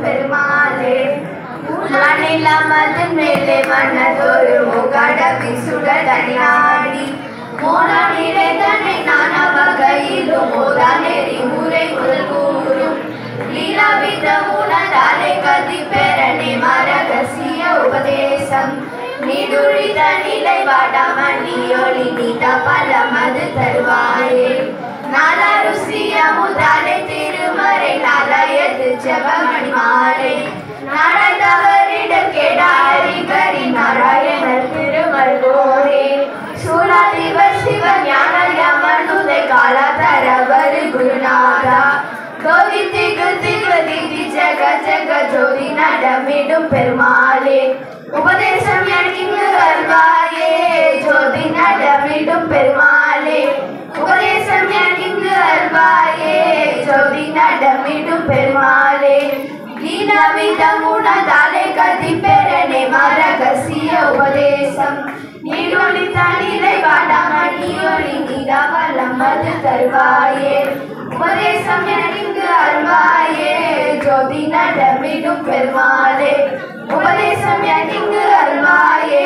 பெருமாளே மணிலமது மேலே மனதொரு முகடவி சுடதனியாடி மோனா நிறைந்தனை நானா வகையிலும் மோதா நெறி முறை முதல் கூறும் லீலாவித உணதாலே கதி பெறனே மரகசிய உபதேசம் நீடுழித நிலை வாடாமணியொளி நீத பலமது தருவாயே நாலா ருசிய முதாலே திருமறை நாலாயது ஜபமணி மாலை நாடாதவரிடம் கேடாரி கரி நாராயணர் திருமல்கோரே சூலாதிபர் சிவ ஞான யமனுதை காலதரவர் குருநாதா கோதி திகு திகு திதி ஜக ஜக ஜோதி நடமிடும் பெருமாளே உபதேசம் எனக்கு அருள்வாயே ஜோதி நடமிடும் பெருமாளே உபதேசம் எனக்கு அருள்வாயே ஜோதி நடமிடும் பெருமாளே நீலவிதம் உணதாலே கதி பெறனே மரகசிய உபதேசம் நீடொளி தனிலை வாடாமணியொளி நீதாவலமது தருவாயே உபதேசம் எனக்கு அருள்வாயே ஜோதி நடமிடும் பெருமாளே உபதேசம் எனக்கு அருள்வாயே